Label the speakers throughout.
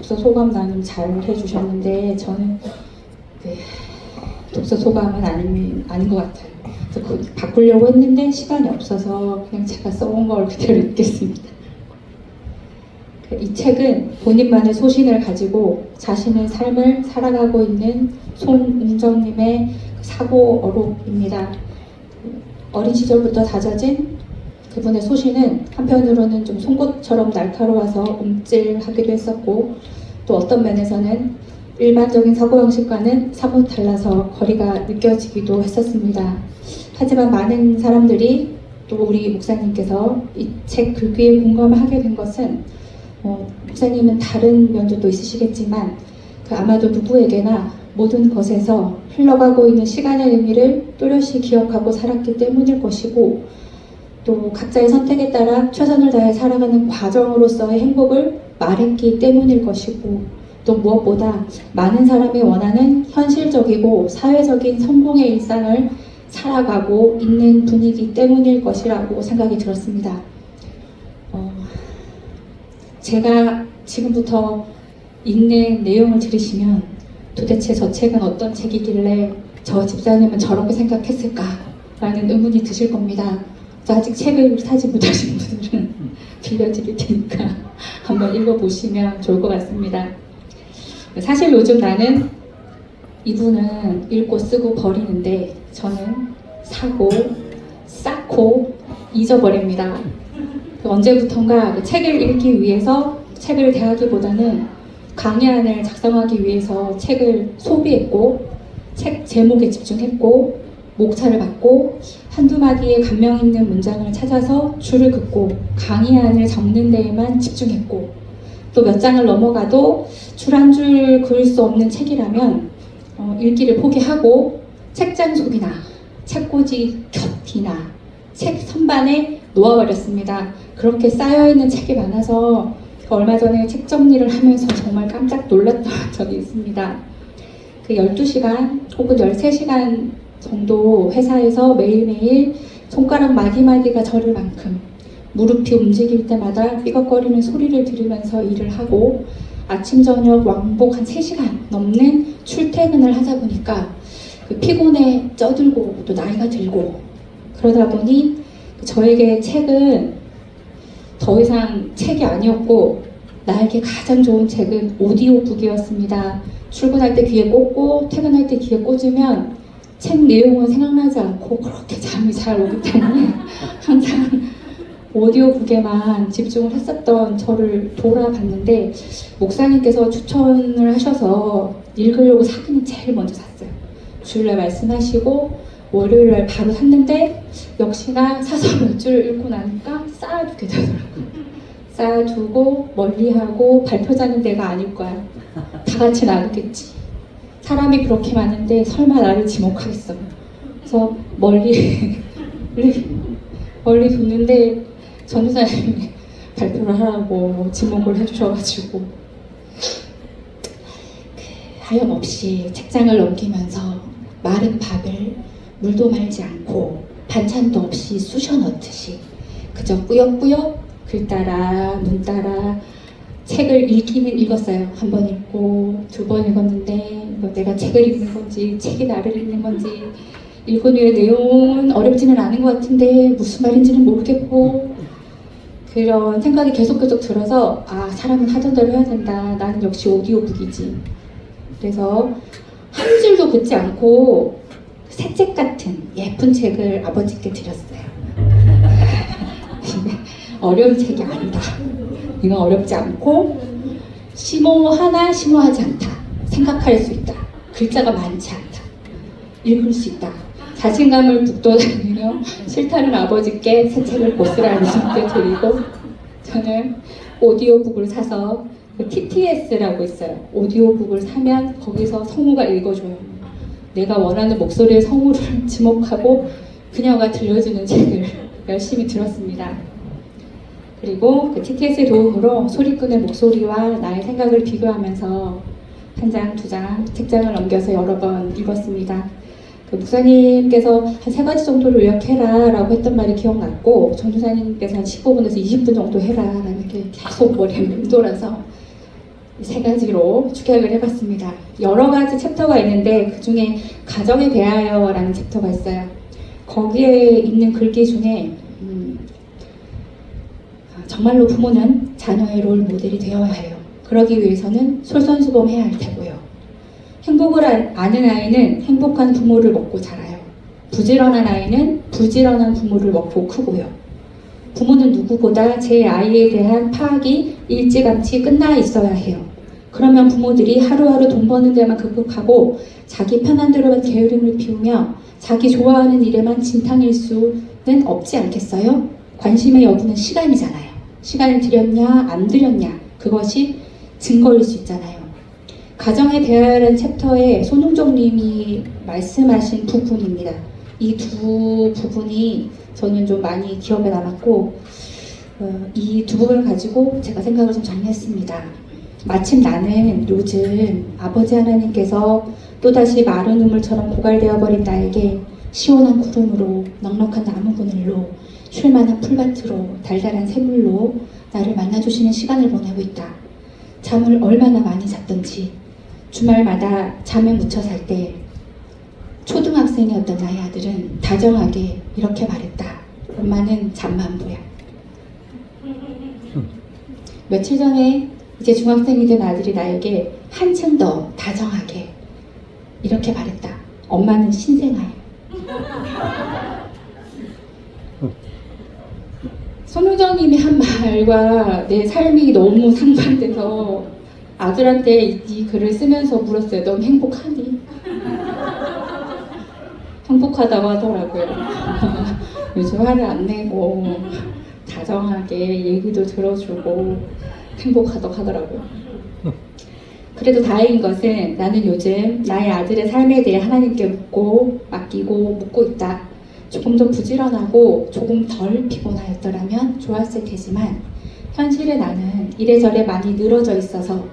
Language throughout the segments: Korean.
Speaker 1: 독서 소감 나눔 잘 해주셨는데 저는 독서 소감은 아닌 것 같아요. 그래서 바꾸려고 했는데 시간이 없어서 그냥 제가 써온 걸 그대로 읽겠습니다. 이 책은 본인만의 소신을 가지고 자신의 삶을 살아가고 있는 손웅정님의 사고어록입니다. 어린 시절부터 다져진 그분의 소신은 한편으로는 좀 송곳처럼 날카로워서 움찔하기도 했었고, 또 어떤 면에서는 일반적인 사고방식과는 사뭇 달라서 거리가 느껴지기도 했었습니다. 하지만 많은 사람들이 또 우리 목사님께서 이 책 글귀에 공감을 하게 된 것은 목사님은 다른 면도 있으시겠지만 아마도 누구에게나 모든 것에서 흘러가고 있는 시간의 의미를 뚜렷이 기억하고 살았기 때문일 것이고, 또 각자의 선택에 따라 최선을 다해 살아가는 과정으로서의 행복을 말했기 때문일 것이고, 또 무엇보다 많은 사람이 원하는 현실적이고 사회적인 성공의 일상을 살아가고 있는 분이기 때문일 것이라고 생각이 들었습니다. 제가 지금부터 읽는 내용을 들으시면 도대체 저 책은 어떤 책이길래 저 집사님은 저렇게 생각했을까? 라는 의문이 드실 겁니다. 아직 책을 사지 못하신 분들은 빌려드릴 테니까 한번 읽어보시면 좋을 것 같습니다. 사실 요즘 나는 이분은 읽고 쓰고 버리는데 저는 사고, 쌓고 잊어버립니다. 언제부턴가 책을 읽기 위해서 책을 대하기보다는 강의안을 작성하기 위해서 책을 소비했고, 책 제목에 집중했고, 목차를 받고 한두 마디의 감명 있는 문장을 찾아서 줄을 긋고 강의안을 적는 데에만 집중했고, 또 몇 장을 넘어가도 줄 한 줄 그을 수 없는 책이라면 읽기를 포기하고 책장 속이나 책꽂이 곁이나 책 선반에 놓아버렸습니다. 그렇게 쌓여있는 책이 많아서 얼마 전에 책 정리를 하면서 정말 깜짝 놀랐던 적이 있습니다. 그 12시간 혹은 13시간 정도 회사에서 매일매일 손가락 마디마디가 저릴 만큼 무릎이 움직일 때마다 삐걱거리는 소리를 들으면서 일을 하고, 아침 저녁 왕복 한 3시간 넘는 출퇴근을 하다 보니까 그 피곤에 쪄들고 또 나이가 들고, 그러다 보니 저에게 책은 더 이상 책이 아니었고 나에게 가장 좋은 책은 오디오북이었습니다. 출근할 때 귀에 꽂고 퇴근할 때 귀에 꽂으면 책 내용은 생각나지 않고 그렇게 잠이 잘 오기 때문에 항상 오디오북에만 집중을 했었던 저를 돌아봤는데, 목사님께서 추천을 하셔서 읽으려고 사기는 제일 먼저 샀어요. 주일날 말씀하시고 월요일날 바로 샀는데 역시나 사서 몇 줄 읽고 나니까 쌓아두게 되더라고요. 쌓아두고 멀리하고 발표자는 내가 아닐 거야. 다 같이 놔두겠지. 사람이 그렇게 많은데 설마 나를 지목하겠어. 그래서 멀리 뒀는데 전도사님이 발표를 하라고 지목을 해주셔가지고 하염없이 책장을 넘기면서 마른 밥을 물도 말지 않고 반찬도 없이 쑤셔 넣듯이 그저 꾸역꾸역 글 따라 눈 따라 책을 읽기는 읽었어요. 한 번 읽고 두 번 읽었는데 내가 책을 읽는 건지 책이 나를 읽는 건지, 읽은 후에 내용은 어렵지는 않은 것 같은데 무슨 말인지는 모르겠고, 그런 생각이 계속 들어서 사람은 하던 대로 해야 된다. 나는 역시 오디오북이지. 그래서 한 줄도 긋지 않고 새책 같은 예쁜 책을 아버지께 드렸어요. 어려운 책이 아니다. 이건 어렵지 않고 심오하지 않다. 생각할 수 있다. 글자가 많지 않다. 읽을 수 있다. 자신감을 북돋아내며 싫다는 아버지께 새 책을 고스란히 드리고, 저는 오디오북을 사서 TTS라고 있어요. 오디오북을 사면 거기서 성우가 읽어줘요. 내가 원하는 목소리의 성우를 지목하고 그녀가 들려주는 책을 열심히 들었습니다. 그리고 그 TTS의 도움으로 소리꾼의 목소리와 나의 생각을 비교하면서 한 장, 두 장 책장을 넘겨서 여러 번 읽었습니다. 그 목사님께서 한 3가지 정도를 요약해라 라고 했던 말이 기억났고, 전도사님께서 한 15분에서 20분 정도 해라 라는 게 계속 머리에 맴돌아서 세 가지로 축약을 해봤습니다. 여러 가지 챕터가 있는데 그 중에 가정에 대하여라는 챕터가 있어요. 거기에 있는 글귀 중에 정말로 부모는 자녀의 롤 모델이 되어야 해요. 그러기 위해서는 솔선수범해야 할 테고요. 행복을 아는 아이는 행복한 부모를 먹고 자라요. 부지런한 아이는 부지런한 부모를 먹고 크고요. 부모는 누구보다 제 아이에 대한 파악이 일찌감치 끝나 있어야 해요. 그러면 부모들이 하루하루 돈 버는 데만 급급하고 자기 편한 대로만 게으름을 피우며 자기 좋아하는 일에만 진탕일 수는 없지 않겠어요? 관심의 여부는 시간이잖아요. 시간을 들였냐 안 들였냐 그것이 증거일 수 있잖아요. 가정에 대하여라는 챕터에 손흥정님이 말씀하신 부분입니다. 이 두 부분이 저는 좀 많이 기억에 남았고 이 두 부분을 가지고 제가 생각을 좀 정리했습니다. 마침 나는 요즘 아버지 하나님께서 또다시 마른 우물처럼 고갈되어 버린 나에게 시원한 구름으로 넉넉한 나무 그늘로 쉴만한 풀밭으로 달달한 샘물로 나를 만나주시는 시간을 보내고 있다. 잠을 얼마나 많이 잤던지 주말마다 잠에 묻혀 살 때 초등학생이었던 나의 아들은 다정하게 이렇게 말했다. 엄마는 잠만보야. 며칠 전에 이제 중학생이 된 아들이 나에게 한층 더 다정하게 이렇게 말했다. 엄마는 신생아야. 손우정님이 한 말과 내 삶이 너무 상반돼서 아들한테 이 글을 쓰면서 물었어요. 넌 행복하니? 행복하다고 하더라고요. 요즘 화를 안 내고 다정하게 얘기도 들어주고 행복하다고 하더라고요. 그래도 다행인 것은 나는 요즘 나의 아들의 삶에 대해 하나님께 묻고 맡기고 묻고 있다. 조금 더 부지런하고 조금 덜 피곤하였더라면 좋았을 테지만 현실에 나는 이래저래 많이 늘어져 있어서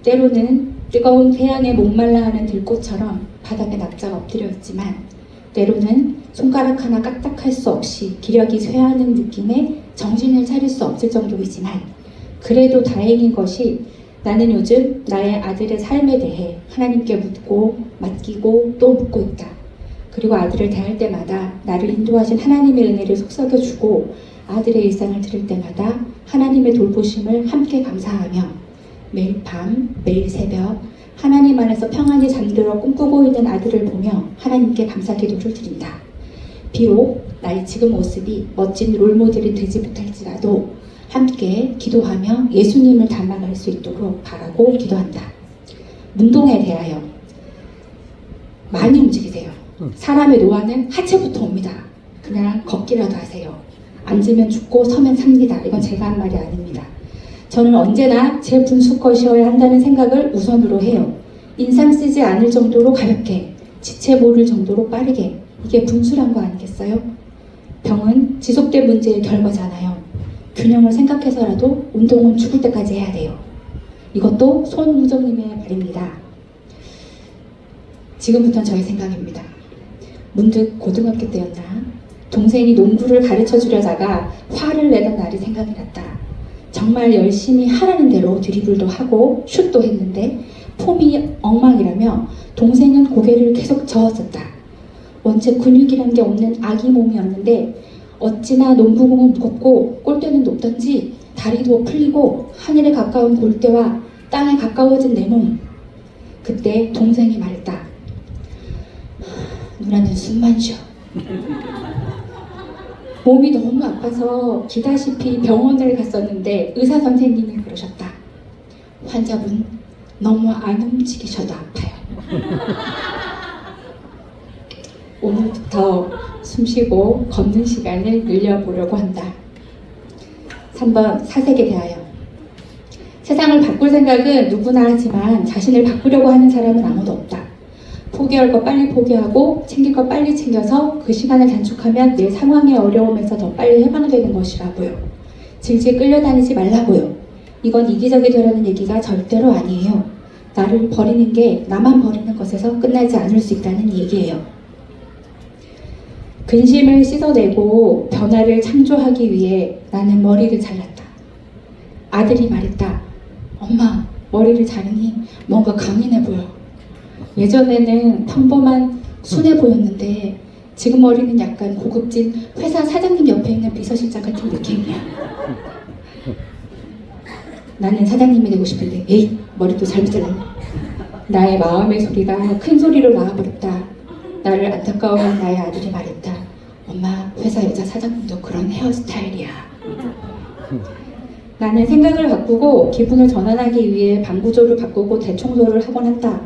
Speaker 1: 때로는 뜨거운 태양에 목말라하는 들꽃처럼 바닥에 납작 엎드려 있지만 때로는 손가락 하나 까딱할 수 없이 기력이 쇠하는 느낌에 정신을 차릴 수 없을 정도이지만 그래도 다행인 것이 나는 요즘 나의 아들의 삶에 대해 하나님께 묻고 맡기고 또 묻고 있다. 그리고 아들을 대할 때마다 나를 인도하신 하나님의 은혜를 속삭여주고 아들의 일상을 들을 때마다 하나님의 돌보심을 함께 감사하며 매일 밤, 매일 새벽 하나님 안에서 평안히 잠들어 꿈꾸고 있는 아들을 보며 하나님께 감사 기도를 드린다. 비록 나의 지금 모습이 멋진 롤모델이 되지 못할지라도 함께 기도하며 예수님을 닮아갈 수 있도록 바라고 기도한다. 운동에 대하여 많이 움직이세요. 사람의 노화는 하체부터 옵니다. 그냥 걷기라도 하세요. 앉으면 죽고 서면 삽니다. 이건 제가 한 말이 아닙니다. 저는 언제나 제 분수컷이어야 한다는 생각을 우선으로 해요. 인상 쓰지 않을 정도로 가볍게, 지체 모를 정도로 빠르게. 이게 분수란 거 아니겠어요? 병은 지속된 문제의 결과잖아요. 균형을 생각해서라도 운동은 죽을 때까지 해야 돼요. 이것도 손우정님의 말입니다. 지금부터는 저의 생각입니다. 문득 고등학교 때였나 동생이 농구를 가르쳐 주려다가 화를 내던 날이 생각이 났다. 정말 열심히 하라는 대로 드리블도 하고 슛도 했는데 폼이 엉망이라며 동생은 고개를 계속 저었었다. 원체 근육이란 게 없는 아기 몸이었는데 어찌나 농구공은 무겁고 골대는 높던지 다리도 풀리고 하늘에 가까운 골대와 땅에 가까워진 내 몸. 그때 동생이 말했다. 누나는 숨만 쉬어. 몸이 너무 아파서 기다시피 병원을 갔었는데 의사 선생님이 그러셨다. 환자분 너무 안 움직이셔도 아파요. 오늘부터 숨쉬고 걷는 시간을 늘려보려고 한다. 3번 사색에 대하여. 세상을 바꿀 생각은 누구나 하지만 자신을 바꾸려고 하는 사람은 아무도 없다. 포기할 거 빨리 포기하고 챙길 거 빨리 챙겨서 그 시간을 단축하면 내 상황의 어려움에서 더 빨리 해방되는 것이라고요. 질질 끌려다니지 말라고요. 이건 이기적이 되라는 얘기가 절대로 아니에요. 나를 버리는 게 나만 버리는 것에서 끝나지 않을 수 있다는 얘기예요. 근심을 씻어내고 변화를 창조하기 위해 나는 머리를 잘랐다. 아들이 말했다. 엄마, 머리를 자르니 뭔가 강인해 보여. 예전에는 평범한 순해 보였는데 지금 머리는 약간 고급진 회사 사장님 옆에 있는 비서실장 같은 느낌이야. 나는 사장님이 되고 싶은데 에이 머리도 잘못 잘랐네. 나의 마음의 소리가 큰 소리로 나와버렸다. 나를 안타까워한 나의 아들이 말했다. 엄마 회사 여자 사장님도 그런 헤어스타일이야. 나는 생각을 바꾸고 기분을 전환하기 위해 방구조를 바꾸고 대청소를 하곤 한다.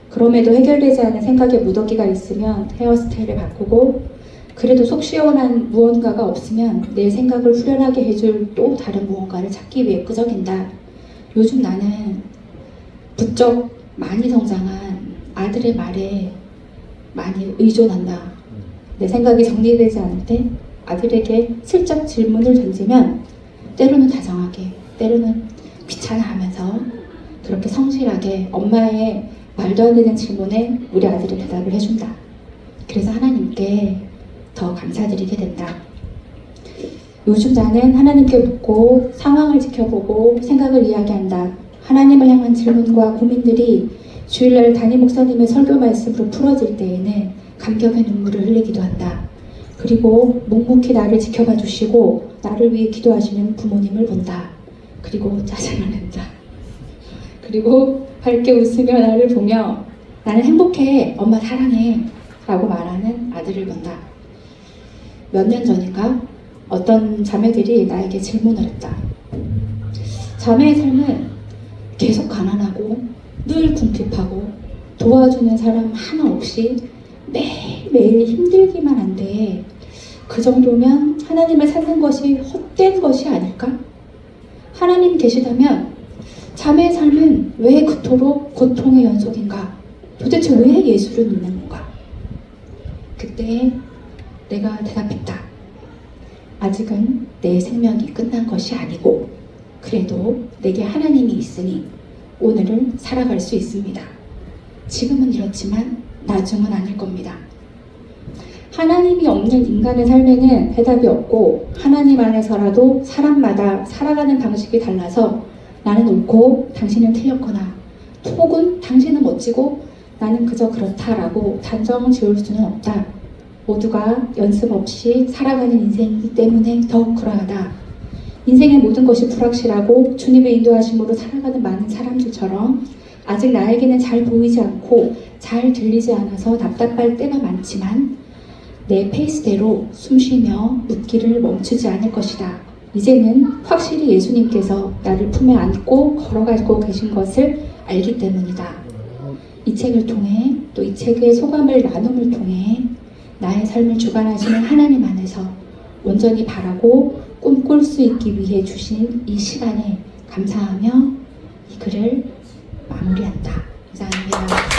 Speaker 1: 그럼에도 해결되지 않은 생각에 무더기가 있으면 헤어스타일을 바꾸고 그래도 속 시원한 무언가가 없으면 내 생각을 후련하게 해줄 또 다른 무언가를 찾기 위해 끄적인다. 요즘 나는 부쩍 많이 성장한 아들의 말에 많이 의존한다. 내 생각이 정리되지 않을 때 아들에게 슬쩍 질문을 던지면 때로는 다정하게 때로는 귀찮아하면서 그렇게 성실하게 엄마의 말도 안 되는 질문에 우리 아들이 대답을 해준다. 그래서 하나님께 더 감사드리게 된다. 요즘 나는 하나님께 묻고 상황을 지켜보고 생각을 이야기한다. 하나님을 향한 질문과 고민들이 주일날 담임 목사님의 설교 말씀으로 풀어질 때에는 감격의 눈물을 흘리기도 한다. 그리고 묵묵히 나를 지켜봐 주시고 나를 위해 기도하시는 부모님을 본다. 그리고 짜증을 낸다. 그리고 밝게 웃으며 나를 보며 나는 행복해, 엄마 사랑해 라고 말하는 아들을 본다. 몇 년 전인가 어떤 자매들이 나에게 질문을 했다. 자매의 삶은 계속 가난하고 늘 궁핍하고 도와주는 사람 하나 없이 매일매일 힘들기만 한데 그 정도면 하나님을 찾는 것이 헛된 것이 아닐까? 하나님 계시다면 자매의 삶은 왜 그토록 고통의 연속인가? 도대체 왜 예수를 믿는 건가? 그때 내가 대답했다. 아직은 내 생명이 끝난 것이 아니고 그래도 내게 하나님이 있으니 오늘을 살아갈 수 있습니다. 지금은 이렇지만 나중은 아닐 겁니다. 하나님이 없는 인간의 삶에는 해답이 없고 하나님 안에서라도 사람마다 살아가는 방식이 달라서 나는 옳고 당신은 틀렸거나 혹은 당신은 멋지고 나는 그저 그렇다라고 단정 지을 수는 없다. 모두가 연습 없이 살아가는 인생이기 때문에 더욱 그러하다. 인생의 모든 것이 불확실하고 주님의 인도하심으로 살아가는 많은 사람들처럼 아직 나에게는 잘 보이지 않고 잘 들리지 않아서 답답할 때가 많지만 내 페이스대로 숨쉬며 묻기를 멈추지 않을 것이다. 이제는 확실히 예수님께서 나를 품에 안고 걸어가고 계신 것을 알기 때문이다. 이 책을 통해 또 이 책의 소감을 나눔을 통해 나의 삶을 주관하시는 하나님 안에서 온전히 바라고 꿈꿀 수 있기 위해 주신 이 시간에 감사하며 이 글을 마무리한다. 감사합니다.